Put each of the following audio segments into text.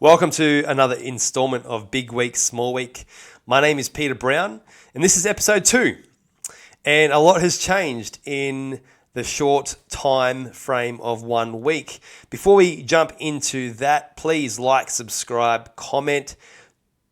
Welcome to another installment of Big Week, Small Week. My name is Peter Brown, and this is episode 2. And a lot has changed in the short time frame of 1 week. Before we jump into that, please like, subscribe, comment,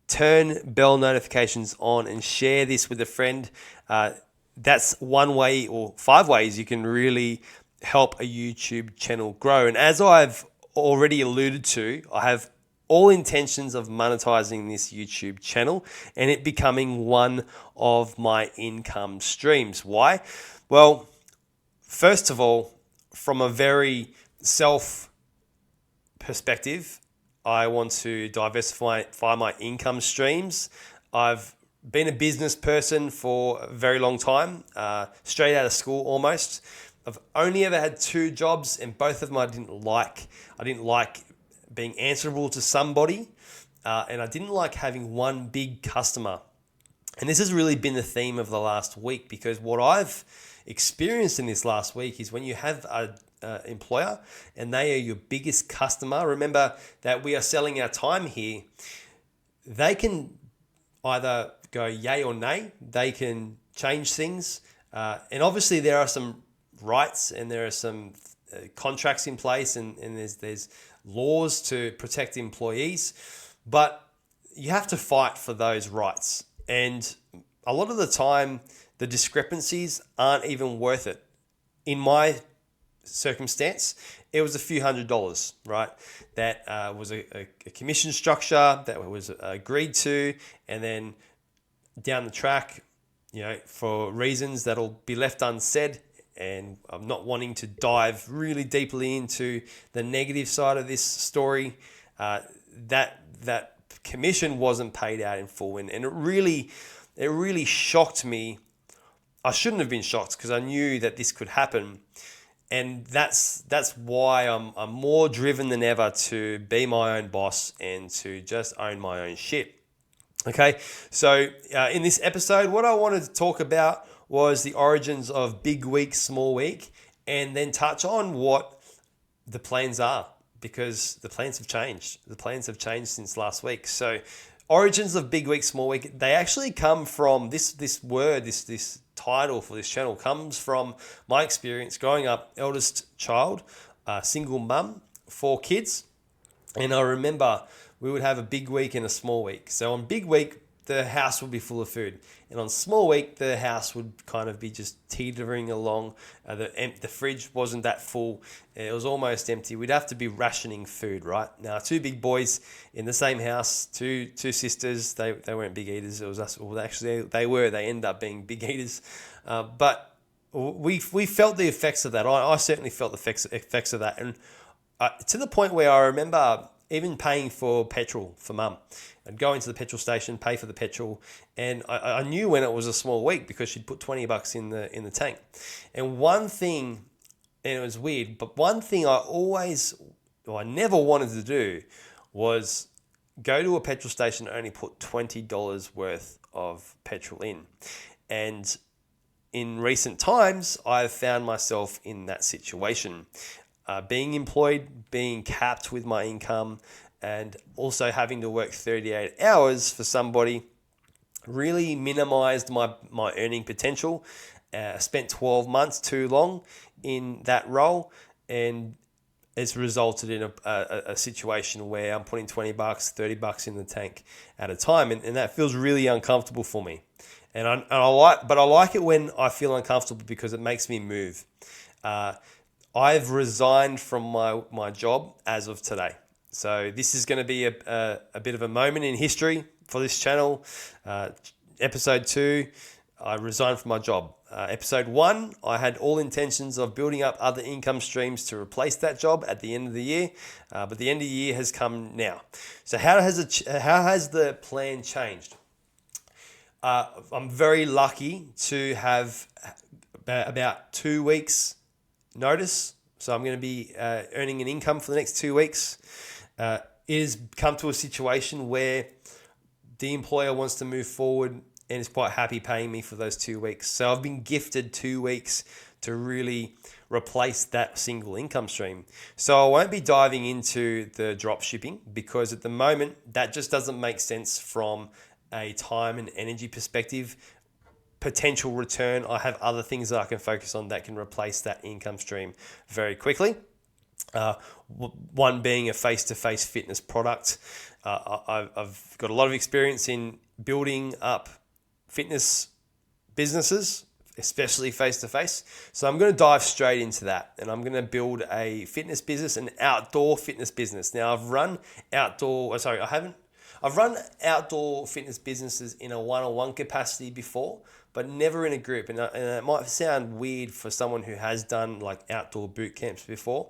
turn bell notifications on, and share this with a friend. That's one way or 5 ways you can really help a YouTube channel grow. And as I've already alluded to, I have all intentions of monetizing this YouTube channel and it becoming one of my income streams. Why? Well, first of all, from a very self perspective, I want to diversify my income streams. I've been a business person for a very long time, straight out of school almost. I've only ever had 2 jobs, and both of them I didn't like. I didn't like being answerable to somebody, and I didn't like having one big customer. And this has really been the theme of the last week, because what I've experienced in this last week is when you have a employer and they are your biggest customer, remember that we are selling our time here, they can either go yay or nay, they can change things, and obviously there are some rights and there are some contracts in place, and there's laws to protect employees, but you have to fight for those rights. And a lot of the time, the discrepancies aren't even worth it. In my circumstance, it was a few $100s, right? That was a commission structure that was agreed to, and then down the track, for reasons that'll be left unsaid, and I'm not wanting to dive really deeply into the negative side of this story, that commission wasn't paid out in full, and it really shocked me. I shouldn't have been shocked, because I knew that this could happen, and that's why I'm more driven than ever to be my own boss and to just own my own shit. Okay, so in this episode, what I wanted to talk about was the origins of Big Week, Small Week, and then touch on what the plans are, because the plans have changed. The plans have changed since last week. So origins of Big Week, Small Week, they actually come from this title for this channel comes from my experience growing up, eldest child, single mum, 4 kids. And I remember we would have a big week and a small week. So on big week, the house would be full of food. And on small week, the house would kind of be just teetering along. The fridge wasn't that full. It was almost empty. We'd have to be rationing food, right? Now, 2 big boys in the same house, two sisters. They weren't big eaters. It was us. Well, actually, they were. They ended up being big eaters. But we felt the effects of that. I certainly felt the effects of that. And to the point where I remember even paying for petrol for mum. I'd go into the petrol station, pay for the petrol, and I knew when it was a small week because she'd put $20 in the tank. And one thing, and it was weird, but one thing I never wanted to do was go to a petrol station and only put $20 worth of petrol in. And in recent times, I've found myself in that situation. Being employed, being capped with my income, and also having to work 38 hours for somebody really minimized my earning potential. I spent 12 months too long in that role, and it's resulted in a situation where I'm putting $20, $30 in the tank at a time, and that feels really uncomfortable for me. And I like it when I feel uncomfortable, because it makes me move. I've resigned from my job as of today. So this is going to be a bit of a moment in history for this channel. Episode 2, I resigned from my job. Episode 1, I had all intentions of building up other income streams to replace that job at the end of the year, but the end of the year has come now. So how has the plan changed? I'm very lucky to have about 2 weeks notice. So I'm going to be earning an income for the next 2 weeks. It has come to a situation where the employer wants to move forward and is quite happy paying me for those 2 weeks. So I've been gifted 2 weeks to really replace that single income stream. So I won't be diving into the drop shipping because at the moment that just doesn't make sense from a time and energy perspective. Potential return, I have other things that I can focus on that can replace that income stream very quickly. One being a face-to-face fitness product. I've got a lot of experience in building up fitness businesses, especially face-to-face. So I'm going to dive straight into that, and I'm going to build a fitness business, an outdoor fitness business. Now I've run outdoor fitness businesses in a one-on-one capacity before, but never in a group. And it might sound weird for someone who has done like outdoor boot camps before.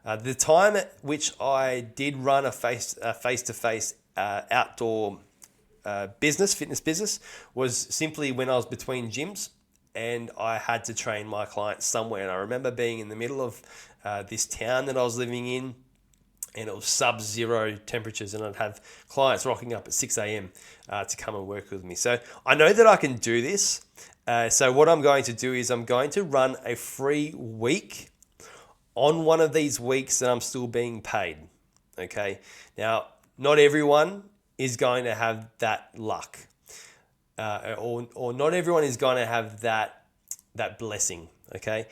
The time at which I did run a face-to-face outdoor fitness business, was simply when I was between gyms and I had to train my clients somewhere. And I remember being in the middle of this town that I was living in, and it was sub-zero temperatures, and I'd have clients rocking up at 6 a.m. To come and work with me. So I know that I can do this. So what I'm going to do is I'm going to run a free week on one of these weeks that I'm still being paid. Okay. Now, not everyone is going to have that luck, or not everyone is going to have that blessing. Okay.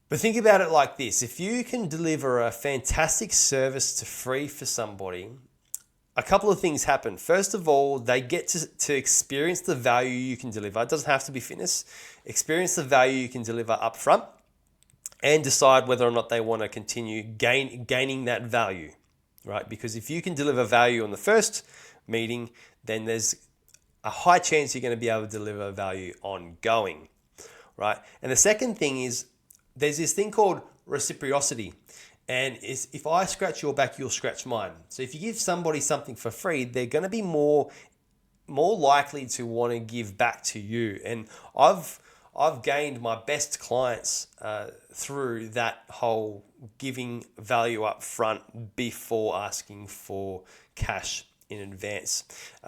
But think about it like this. If you can deliver a fantastic service to free for somebody, a couple of things happen. First of all, they get to experience the value you can deliver. It doesn't have to be fitness. Experience the value you can deliver up front and decide whether or not they want to continue gaining that value, right? Because if you can deliver value on the first meeting, then there's a high chance you're going to be able to deliver value ongoing, right? And the second thing is there's this thing called reciprocity. And if I scratch your back, you'll scratch mine. So if you give somebody something for free, they're going to be more likely to want to give back to you. And I've gained my best clients through that whole giving value up front before asking for cash in advance.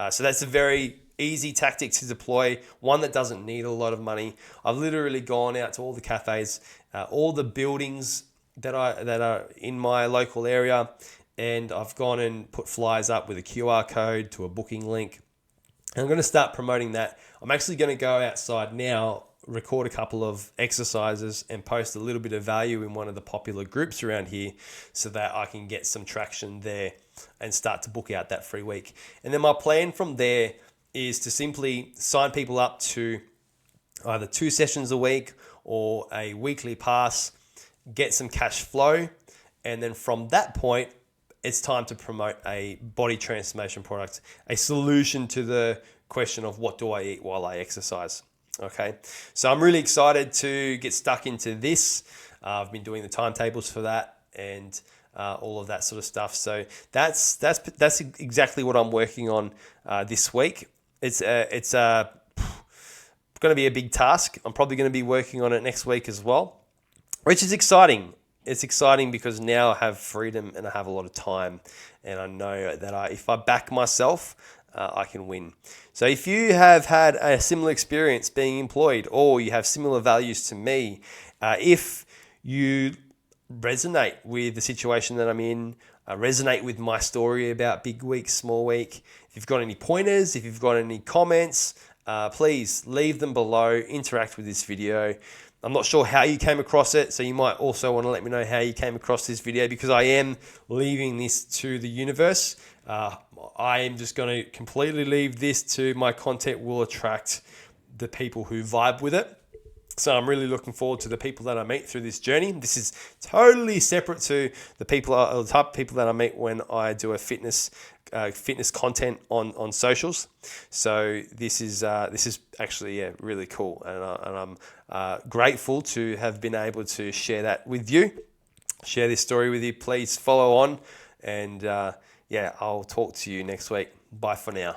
So that's a very easy tactic to deploy, one that doesn't need a lot of money. I've literally gone out to all the cafes, all the buildings that are in my local area, and I've gone and put flyers up with a QR code to a booking link. And I'm going to start promoting that. I'm actually going to go outside now, record a couple of exercises and post a little bit of value in one of the popular groups around here so that I can get some traction there and start to book out that free week. And then my plan from there is to simply sign people up to either 2 sessions a week or a weekly pass, get some cash flow, and then from that point, it's time to promote a body transformation product, a solution to the question of what do I eat while I exercise. Okay, so I'm really excited to get stuck into this. I've been doing the timetables for that and all of that sort of stuff. So that's exactly what I'm working on this week. It's going to be a big task. I'm probably going to be working on it next week as well, which is exciting. It's exciting because now I have freedom and I have a lot of time, and I know that if I back myself, I can win. So if you have had a similar experience being employed, or you have similar values to me, if you resonate with the situation that I'm in, resonate with my story about big week, small week, if you've got any pointers, if you've got any comments, please leave them below, interact with this video. I'm not sure how you came across it, so you might also want to let me know how you came across this video, because I am leaving this to the universe. I am just going to completely leave this to my content will attract the people who vibe with it. So I'm really looking forward to the people that I meet through this journey. This is totally separate to the type of people that I meet when I do a fitness content on socials. So this is actually really cool, and I'm grateful to have been able to share that with you, share this story with you. Please follow on, and I'll talk to you next week. Bye for now.